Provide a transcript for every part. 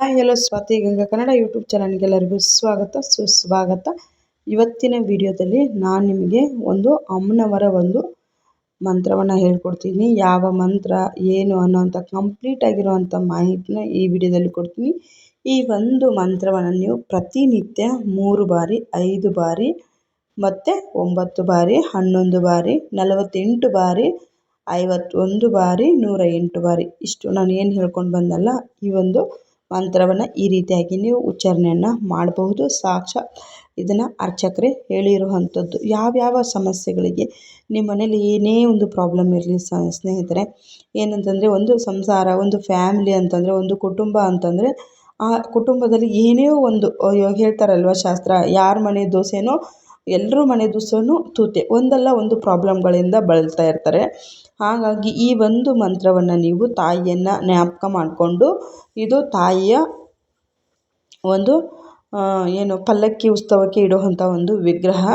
Hi hello Swati Ganga Kannada YouTube ಚಾನಲ್ಗೆಲ್ಲರಿಗೂ ಸ್ವಾಗತ ಸುಸ್ವಾಗತ. ಇವತ್ತಿನ ವಿಡಿಯೋದಲ್ಲಿ ನಾನು ನಿಮಗೆ ಒಂದು ಅಮ್ಮನವರ ಒಂದು ಮಂತ್ರವನ್ನು ಹೇಳ್ಕೊಡ್ತೀನಿ. ಯಾವ ಮಂತ್ರ ಏನು ಅನ್ನೋಂಥ ಕಂಪ್ಲೀಟ್ ಆಗಿರುವಂಥ ಮಾಹಿತಿನ ಈ ವಿಡಿಯೋದಲ್ಲಿ ಕೊಡ್ತೀನಿ. ಈ ಒಂದು ಮಂತ್ರವನ್ನು ನೀವು ಪ್ರತಿನಿತ್ಯ 3 ಬಾರಿ, 5 ಬಾರಿ ಮತ್ತು 9 ಬಾರಿ, 11 ಬಾರಿ, 48 ಬಾರಿ, 51 ಬಾರಿ, 108 ಬಾರಿ, ಇಷ್ಟು ನಾನು ಏನು ಹೇಳ್ಕೊಂಡು ಬಂದಲ್ಲ ಈ ಒಂದು ಮಂತ್ರವನ್ನು ಈ ರೀತಿಯಾಗಿ ನೀವು ಉಚ್ಚಾರಣೆಯನ್ನು ಮಾಡಬಹುದು. ಸಾಕ್ಷಾತ್ ಇದನ್ನು ಅರ್ಚಕರೇ ಹೇಳಿರುವಂಥದ್ದು. ಯಾವ್ಯಾವ ಸಮಸ್ಯೆಗಳಿಗೆ ನಿಮ್ಮ ಮನೇಲಿ ಏನೇ ಒಂದು ಪ್ರಾಬ್ಲಮ್ ಇರಲಿ ಸ್ನೇಹಿತರೆ, ಏನಂತಂದರೆ ಒಂದು ಸಂಸಾರ, ಒಂದು ಫ್ಯಾಮಿಲಿ ಅಂತಂದರೆ, ಒಂದು ಕುಟುಂಬ ಅಂತಂದರೆ, ಆ ಕುಟುಂಬದಲ್ಲಿ ಏನೇ ಒಂದು ಇವಾಗ ಹೇಳ್ತಾರಲ್ವ ಶಾಸ್ತ್ರ, ಯಾರ ಮನೆ ದೋಸೆನೋ ಎಲ್ಲರೂ ಮನೆ ದೋಸೆನೂ ತೂತೆ, ಒಂದಲ್ಲ ಒಂದು ಪ್ರಾಬ್ಲಮ್ಗಳಿಂದ ಬಳಲ್ತಾ ಇರ್ತಾರೆ. ಹಾಗಾಗಿ ಈ ಒಂದು ಮಂತ್ರವನ್ನು ನೀವು ತಾಯಿಯನ್ನು ಜ್ಞಾಪಕ ಮಾಡಿಕೊಂಡು, ಇದು ತಾಯಿಯ ಒಂದು ಏನು ಪಲ್ಲಕ್ಕಿ ಉತ್ಸವಕ್ಕೆ ಇಡುವಂಥ ಒಂದು ವಿಗ್ರಹ.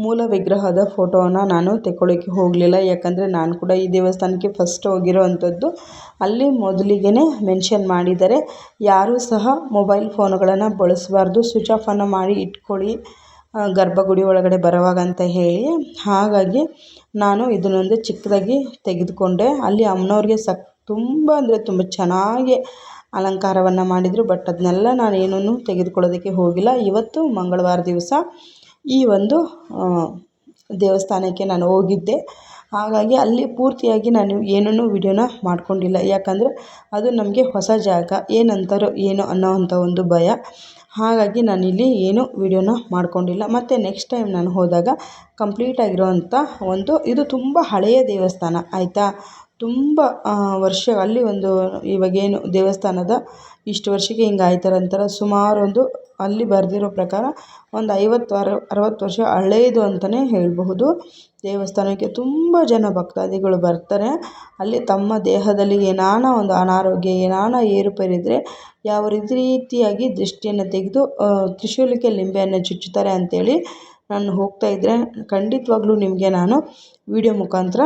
ಮೂಲ ವಿಗ್ರಹದ ಫೋಟೋವನ್ನು ನಾನು ತೆಕ್ಕೊಳ್ಳೋಕ್ಕೆ ಹೋಗಲಿಲ್ಲ, ಯಾಕಂದರೆ ನಾನು ಕೂಡ ಈ ದೇವಸ್ಥಾನಕ್ಕೆ ಫಸ್ಟ್ ಹೋಗಿರೋ ಅಂಥದ್ದು. ಅಲ್ಲಿ ಮೊದಲಿಗೆ ಮೆನ್ಷನ್ ಮಾಡಿದ್ದಾರೆ, ಯಾರೂ ಸಹ ಮೊಬೈಲ್ ಫೋನುಗಳನ್ನು ಬಳಸಬಾರ್ದು, ಸ್ವಿಚ್ ಆಫನ್ನು ಮಾಡಿ ಇಟ್ಕೊಳ್ಳಿ ಗರ್ಭಗುಡಿ ಒಳಗಡೆ ಬರೋವಾಗ ಅಂತ ಹೇಳಿ. ಹಾಗಾಗಿ ನಾನು ಇದನ್ನೊಂದು ಚಿಕ್ಕದಾಗಿ ತೆಗೆದುಕೊಂಡೆ. ಅಲ್ಲಿ ಅಮ್ಮನವ್ರಿಗೆ ತುಂಬ ಅಂದರೆ ತುಂಬ ಚೆನ್ನಾಗಿ ಅಲಂಕಾರವನ್ನು ಮಾಡಿದರು. ಬಟ್ ಅದನ್ನೆಲ್ಲ ನಾನು ಏನೂ ತೆಗೆದುಕೊಳ್ಳೋದಕ್ಕೆ ಹೋಗಿಲ್ಲ. ಇವತ್ತು ಮಂಗಳವಾರ ದಿವಸ ಈ ಒಂದು ದೇವಸ್ಥಾನಕ್ಕೆ ನಾನು ಹೋಗಿದ್ದೆ. ಹಾಗಾಗಿ ಅಲ್ಲಿ ಪೂರ್ತಿಯಾಗಿ ನಾನು ಏನೂ ವಿಡಿಯೋನ ಮಾಡ್ಕೊಂಡಿಲ್ಲ, ಯಾಕಂದರೆ ಅದು ನಮಗೆ ಹೊಸ ಜಾಗ, ಏನಂತಾರೋ ಏನೋ ಅನ್ನೋವಂಥ ಒಂದು ಭಯ. ಹಾಗಾಗಿ ನಾನಿಲ್ಲಿ ಏನೂ ವಿಡಿಯೋನ ಮಾಡ್ಕೊಂಡಿಲ್ಲ. ಮತ್ತು ನೆಕ್ಸ್ಟ್ ಟೈಮ್ ನಾನು ಹೋದಾಗ ಕಂಪ್ಲೀಟಾಗಿರೋವಂಥ ಇದು ತುಂಬ ಹಳೆಯ ದೇವಸ್ಥಾನ ಆಯಿತಾ. ತುಂಬ ವರ್ಷ ಅಲ್ಲಿ ಒಂದು ಇವಾಗೇನು ದೇವಸ್ಥಾನದ ಇಷ್ಟು ವರ್ಷಕ್ಕೆ ಹಿಂಗೆ ಆಯ್ತಾರಂತಾರೆ. ಸುಮಾರು ಒಂದು ಅಲ್ಲಿ ಬರೆದಿರೋ ಪ್ರಕಾರ ಒಂದು 50-60 ವರ್ಷ ಹಳೇದು ಅಂತಲೇ ಹೇಳಬಹುದು. ದೇವಸ್ಥಾನಕ್ಕೆ ತುಂಬ ಜನ ಭಕ್ತಾದಿಗಳು ಬರ್ತಾರೆ. ಅಲ್ಲಿ ತಮ್ಮ ದೇಹದಲ್ಲಿ ಏನಾನ ಒಂದು ಅನಾರೋಗ್ಯ, ಏನಾನ ಏರುಪೇರಿದ್ದರೆ ಯಾವ ರೀತಿಯಾಗಿ ದೃಷ್ಟಿಯನ್ನು ತೆಗೆದು ತ್ರಿಶೂಲಕ್ಕೆ ಲಿಂಬೆಯನ್ನು ಚುಚ್ಚುತ್ತಾರೆ ಅಂಥೇಳಿ ನಾನು ಹೋಗ್ತಾಯಿದ್ರೆ ಖಂಡಿತವಾಗ್ಲೂ ನಿಮಗೆ ನಾನು ವಿಡಿಯೋ ಮುಖಾಂತರ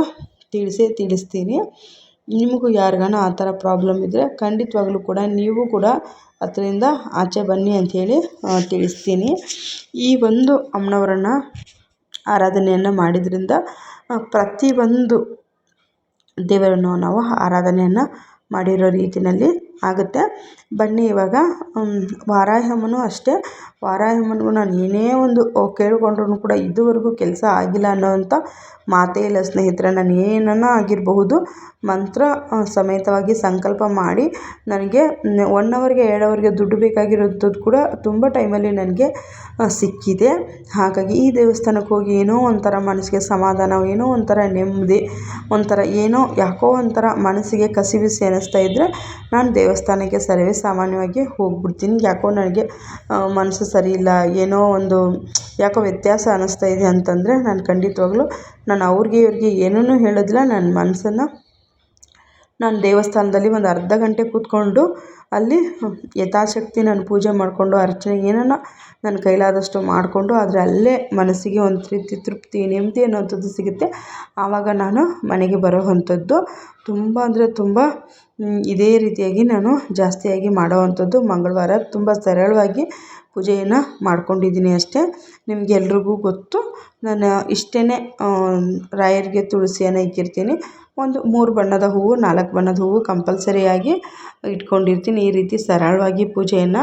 ತಿಳಿಸ್ತೀನಿ. ನಿಮಗೂ ಯಾರಿಗಾನ ಆ ಥರ ಪ್ರಾಬ್ಲಮ್ ಇದ್ದರೆ ಖಂಡಿತವಾಗ್ಲೂ ಕೂಡ ನೀವು ಕೂಡ ಅದರಿಂದ ಆಚೆ ಬನ್ನಿ ಅಂಥೇಳಿ ತಿಳಿಸ್ತೀನಿ. ಈ ಒಂದು ಅಮ್ಮನವರನ್ನು ಆರಾಧನೆಯನ್ನು ಮಾಡಿದ್ರಿಂದ ಪ್ರತಿಯೊಂದು ದೇವರನ್ನು ನಾವು ಆರಾಧನೆಯನ್ನು ಮಾಡಿರೋ ರೀತಿಯಲ್ಲಿ ಆಗುತ್ತೆ. ಬನ್ನಿ ಇವಾಗ ವಾರಾಹಮ್ಮನೂ ಅಷ್ಟೇ. ವಾರಾಹಮ್ಮನಿಗೂ ನಾನು ಏನೇ ಒಂದು ಕೇಳಿಕೊಂಡ್ರೂ ಕೂಡ ಇದುವರೆಗೂ ಕೆಲಸ ಆಗಿಲ್ಲ ಅನ್ನೋವಂಥ ಮಾತೇ ಇಲ್ಲ ಸ್ನೇಹಿತರೆ. ನಾನು ಏನನ್ನ ಆಗಿರಬಹುದು ಮಂತ್ರ ಸಮೇತವಾಗಿ ಸಂಕಲ್ಪ ಮಾಡಿ ನನಗೆ 1 ಅವರ್ಗೆ 2 ಅವರ್ಗೆ ದುಡ್ಡು ಬೇಕಾಗಿರೋಂಥದ್ದು ಕೂಡ ತುಂಬ ಟೈಮಲ್ಲಿ ನನಗೆ ಸಿಕ್ಕಿದೆ. ಹಾಗಾಗಿ ಈ ದೇವಸ್ಥಾನಕ್ಕೆ ಹೋಗಿ ಏನೋ ಒಂಥರ ಮನಸ್ಸಿಗೆ ಸಮಾಧಾನ, ಏನೋ ಒಂಥರ ನೆಮ್ಮದಿ, ಒಂಥರ ಏನೋ ಯಾಕೋ ಒಂಥರ ಮನಸ್ಸಿಗೆ ಕಸಿವಿಸಿ ಅನ್ನಿಸ್ತಾ ಇದ್ದರೆ ನಾನು ದೇವಸ್ಥಾನಕ್ಕೆ ಸರ್ವೇ ಸಾಮಾನ್ಯವಾಗಿ ಹೋಗ್ಬಿಡ್ತೀನಿ. ಯಾಕೋ ನನಗೆ ಮನಸ್ಸು ಸರಿ ಇಲ್ಲ, ಏನೋ ಒಂದು ಯಾಕೋ ವ್ಯತ್ಯಾಸ ಅನ್ನಿಸ್ತಾ ಇದೆ ಅಂತಂದರೆ ನಾನು ಖಂಡಿತವಾಗ್ಲೂ ನಾನು ಅವ್ರಿಗೆ ಇವ್ರಿಗೆ ಏನೂ ಹೇಳೋದಿಲ್ಲ. ನನ್ನ ಮನಸ್ಸನ್ನು ನಾನು ದೇವಸ್ಥಾನದಲ್ಲಿ ಒಂದು ಅರ್ಧ ಗಂಟೆ ಕೂತ್ಕೊಂಡು ಅಲ್ಲಿ ಯಥಾಶಕ್ತಿ ನಾನು ಪೂಜೆ ಮಾಡಿಕೊಂಡು ಅರ್ಚನೆ ಏನನ್ನ ನನ್ನ ಕೈಲಾದಷ್ಟು ಮಾಡಿಕೊಂಡು, ಆದರೆ ಅಲ್ಲೇ ಮನಸ್ಸಿಗೆ ಒಂದು ರೀತಿ ತೃಪ್ತಿ, ನೆಮ್ಮದಿ ಅನ್ನೋವಂಥದ್ದು ಸಿಗುತ್ತೆ. ಆವಾಗ ನಾನು ಮನೆಗೆ ಬರೋವಂಥದ್ದು. ತುಂಬ ಅಂದರೆ ತುಂಬ ಇದೇ ರೀತಿಯಾಗಿ ನಾನು ಜಾಸ್ತಿಯಾಗಿ ಮಾಡೋವಂಥದ್ದು. ಮಂಗಳವಾರ ತುಂಬ ಸರಳವಾಗಿ ಪೂಜೆಯನ್ನು ಮಾಡ್ಕೊಂಡಿದ್ದೀನಿ ಅಷ್ಟೇ. ನಿಮಗೆಲ್ರಿಗೂ ಗೊತ್ತು, ನಾನು ಇಷ್ಟೇ ರಾಯರಿಗೆ ತುಳಸಿಯನ್ನು ಇಕ್ಕಿರ್ತೀನಿ. ಒಂದು 3 ಬಣ್ಣದ ಹೂವು, 4 ಬಣ್ಣದ ಹೂವು ಕಂಪಲ್ಸರಿಯಾಗಿ ಇಟ್ಕೊಂಡಿರ್ತೀನಿ. ಈ ರೀತಿ ಸರಳವಾಗಿ ಪೂಜೆಯನ್ನು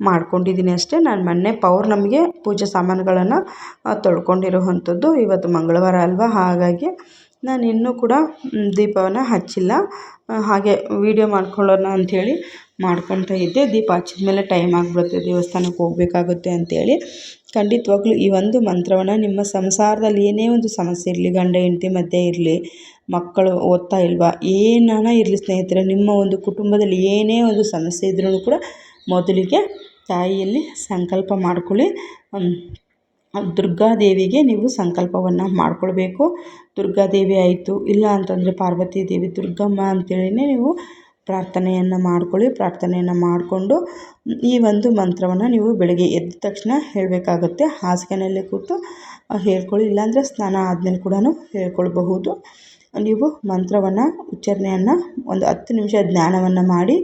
ಮಾಡ್ಕೊಂಡಿದ್ದೀನಿ ಅಷ್ಟೇ. ನಾನು ಮೊನ್ನೆ ಪೌರ್ಣಮಿಗೆ ಪೂಜೆ ಸಾಮಾನುಗಳನ್ನು ತೊಳ್ಕೊಂಡಿರೋವಂಥದ್ದು. ಇವತ್ತು ಮಂಗಳವಾರ ಅಲ್ವಾ, ಹಾಗಾಗಿ ನಾನು ಇನ್ನೂ ಕೂಡ ದೀಪವನ್ನು ಹಚ್ಚಿಲ್ಲ. ಹಾಗೆ ವೀಡಿಯೋ ಮಾಡ್ಕೊಳ್ಳೋಣ ಅಂಥೇಳಿ ಮಾಡ್ಕೊತಾ ಇದ್ದೆ. ದೀಪ ಹಚ್ಚಿದ ಮೇಲೆ ಟೈಮ್ ಆಗಿಬಿಡುತ್ತೆ, ದೇವಸ್ಥಾನಕ್ಕೆ ಹೋಗಬೇಕಾಗುತ್ತೆ ಅಂಥೇಳಿ. ಖಂಡಿತವಾಗ್ಲೂ ಈ ಒಂದು ಮಂತ್ರವನ್ನು ನಿಮ್ಮ ಸಂಸಾರದಲ್ಲಿ ಏನೇ ಒಂದು ಸಮಸ್ಯೆ ಇರಲಿ, ಗಂಡ ಹೆಂಡತಿ ಮಧ್ಯೆ ಇರಲಿ, ಮಕ್ಕಳು ಓದ್ತಾ ಇಲ್ವಾ, ಏನಾನ ಇರಲಿ ಸ್ನೇಹಿತರೆ, ನಿಮ್ಮ ಒಂದು ಕುಟುಂಬದಲ್ಲಿ ಏನೇ ಒಂದು ಸಮಸ್ಯೆ ಇದ್ರೂ ಕೂಡ ಮೊದಲಿಗೆ ತಾಯಿಯಲ್ಲಿ ಸಂಕಲ್ಪ ಮಾಡ್ಕೊಳ್ಳಿ. ದುರ್ಗಾದೇವಿಗೆ ನೀವು ಸಂಕಲ್ಪವನ್ನು ಮಾಡ್ಕೊಳ್ಬೇಕು. ದುರ್ಗಾದೇವಿ ಆಯಿತು, ಇಲ್ಲ ಅಂತಂದರೆ ಪಾರ್ವತಿ ದೇವಿ, ದುರ್ಗಮ್ಮ ಅಂತೇಳಿನೇ ನೀವು ಪ್ರಾರ್ಥನೆಯನ್ನು ಮಾಡ್ಕೊಳ್ಳಿ. ಪ್ರಾರ್ಥನೆಯನ್ನು ಮಾಡಿಕೊಂಡು ಈ ಒಂದು ಮಂತ್ರವನ್ನು ನೀವು ಬೆಳಗ್ಗೆ ಎದ್ದ ತಕ್ಷಣ ಹೇಳಬೇಕಾಗುತ್ತೆ. ಹಾಸಿಗೆಯಲ್ಲೇ ಕೂತು ಹೇಳ್ಕೊಳ್ಳಿ, ಇಲ್ಲಾಂದರೆ ಸ್ನಾನ ಆದಮೇಲೆ ಕೂಡ ಹೇಳ್ಕೊಳ್ಬಹುದು. ನೀವು ಮಂತ್ರವನ್ನು ಉಚ್ಚಾರಣೆಯನ್ನು ಒಂದು 10 ನಿಮಿಷ ಧ್ಯಾನವನ್ನು ಮಾಡಿ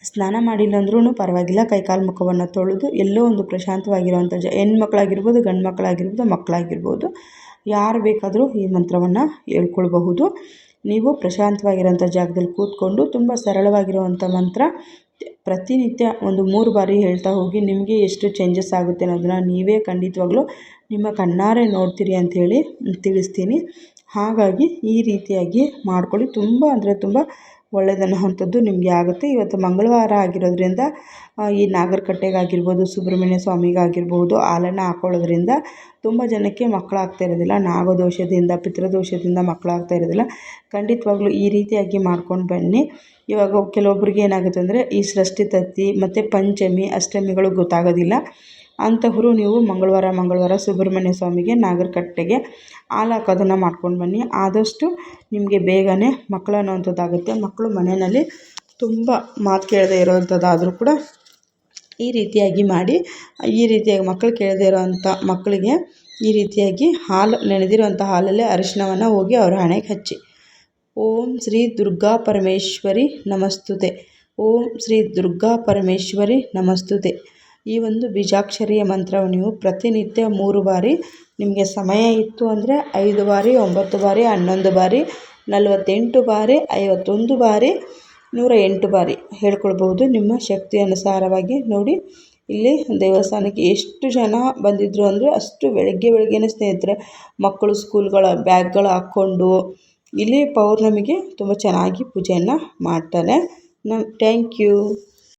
ಸ್ನಾನ ಮಾಡಿಲ್ಲ ಅಂದ್ರೂ ಪರವಾಗಿಲ್ಲ, ಕೈಕಾಲು ಮುಖವನ್ನು ತೊಳೆದು ಎಲ್ಲೋ ಒಂದು ಪ್ರಶಾಂತವಾಗಿರುವಂಥ ಹೆಣ್ಮಕ್ಳಾಗಿರ್ಬೋದು, ಗಂಡು ಮಕ್ಕಳಾಗಿರ್ಬೋದು, ಮಕ್ಕಳಾಗಿರ್ಬೋದು, ಯಾರು ಬೇಕಾದರೂ ಈ ಮಂತ್ರವನ್ನು ಹೇಳ್ಕೊಳ್ಬಹುದು. ನೀವು ಪ್ರಶಾಂತವಾಗಿರೋಂಥ ಜಾಗದಲ್ಲಿ ಕೂತ್ಕೊಂಡು ತುಂಬ ಸರಳವಾಗಿರುವಂಥ ಮಂತ್ರ ಪ್ರತಿನಿತ್ಯ ಒಂದು 3 ಬಾರಿ ಹೇಳ್ತಾ ಹೋಗಿ. ನಿಮಗೆ ಎಷ್ಟು ಚೇಂಜಸ್ ಆಗುತ್ತೆ ಅನ್ನೋದನ್ನು ನೀವೇ ಖಂಡಿತವಾಗ್ಲೂ ನಿಮ್ಮ ಕಣ್ಣಾರೆ ನೋಡ್ತೀರಿ ಅಂಥೇಳಿ ತಿಳಿಸ್ತೀನಿ. ಹಾಗಾಗಿ ಈ ರೀತಿಯಾಗಿ ಮಾಡ್ಕೊಳ್ಳಿ. ತುಂಬ ಅಂದರೆ ತುಂಬ ಒಳ್ಳೆಯದನ್ನುವಂಥದ್ದು ನಿಮಗೆ ಆಗುತ್ತೆ. ಇವತ್ತು ಮಂಗಳವಾರ ಆಗಿರೋದ್ರಿಂದ ಈ ನಾಗರಕಟ್ಟೆಗಾಗಿರ್ಬೋದು, ಸುಬ್ರಹ್ಮಣ್ಯ ಸ್ವಾಮಿಗಾಗಿರ್ಬೋದು ಹಾಲನ್ನು ಹಾಕ್ಕೊಳ್ಳೋದ್ರಿಂದ ತುಂಬ ಜನಕ್ಕೆ ಮಕ್ಕಳಾಗ್ತಾ ಇರೋದಿಲ್ಲ. ನಾಗದೋಷದಿಂದ, ಪಿತೃದೋಷದಿಂದ ಮಕ್ಕಳಾಗ್ತಾ ಇರೋದಿಲ್ಲ. ಖಂಡಿತವಾಗ್ಲೂ ಈ ರೀತಿಯಾಗಿ ಮಾಡ್ಕೊಂಡು ಬನ್ನಿ. ಇವಾಗ ಕೆಲವೊಬ್ರಿಗೆ ಏನಾಗುತ್ತೆ ಅಂದರೆ ಈ ಷಷ್ಠಿ ತತ್ತಿ ಮತ್ತು ಪಂಚಮಿ, ಅಷ್ಟಮಿಗಳು ಗೊತ್ತಾಗೋದಿಲ್ಲ. ಅಂಥವರು ನೀವು ಮಂಗಳವಾರ ಸುಬ್ರಹ್ಮಣ್ಯ ಸ್ವಾಮಿಗೆ, ನಾಗರಕಟ್ಟೆಗೆ ಹಾಲು ಹಾಕೋದನ್ನು ಮಾಡ್ಕೊಂಡು ಬನ್ನಿ. ಆದಷ್ಟು ನಿಮಗೆ ಬೇಗನೆ ಮಕ್ಕಳು ಅನ್ನೋವಂಥದ್ದಾಗುತ್ತೆ. ಮಕ್ಕಳು ಮನೆಯಲ್ಲಿ ತುಂಬ ಮಾತು ಕೇಳದೇ ಇರೋವಂಥದ್ದಾದರೂ ಕೂಡ ಈ ರೀತಿಯಾಗಿ ಮಾಡಿ. ಈ ರೀತಿಯಾಗಿ ಮಕ್ಕಳು ಕೇಳದೇ ಇರೋವಂಥ ಮಕ್ಕಳಿಗೆ ಈ ರೀತಿಯಾಗಿ ಹಾಲು ನೆನೆದಿರೋವಂಥ ಹಾಲಲ್ಲೇ ಅರಿಶಿಣವನ್ನು ಹೋಗಿ ಅವರ ಹಣೆಗೆ ಹಚ್ಚಿ. ಓಂ ಶ್ರೀ ದುರ್ಗಾ ಪರಮೇಶ್ವರಿ ನಮಸ್ತುತೆ, ಓಂ ಶ್ರೀ ದುರ್ಗಾ ಪರಮೇಶ್ವರಿ ನಮಸ್ತುತೆ. ಈ ಒಂದು ಬೀಜಾಕ್ಷರಿಯ ಮಂತ್ರವನ್ನು ನೀವು ಪ್ರತಿನಿತ್ಯ 3 ಬಾರಿ, ನಿಮಗೆ ಸಮಯ ಇತ್ತು ಅಂದರೆ 5 ಬಾರಿ, 9 ಬಾರಿ, 11 ಬಾರಿ, 48 ಬಾರಿ, 51 ಬಾರಿ, 108 ಬಾರಿ ಹೇಳ್ಕೊಳ್ಬೋದು. ನಿಮ್ಮ ಶಕ್ತಿ ಅನುಸಾರವಾಗಿ ನೋಡಿ. ಇಲ್ಲಿ ದೇವಸ್ಥಾನಕ್ಕೆ ಎಷ್ಟು ಜನ ಬಂದಿದ್ದರು ಅಂದರೆ ಅಷ್ಟು ಬೆಳಗ್ಗೆನೇ ಸ್ನೇಹಿತರೆ ಮಕ್ಕಳು ಸ್ಕೂಲ್ಗಳ ಬ್ಯಾಗ್ಗಳು ಹಾಕ್ಕೊಂಡು ಇಲ್ಲಿ ಪೌರ್ಣಮಿಗೆ ತುಂಬ ಚೆನ್ನಾಗಿ ಪೂಜೆಯನ್ನು ಮಾಡ್ತಾರೆ. Thank you.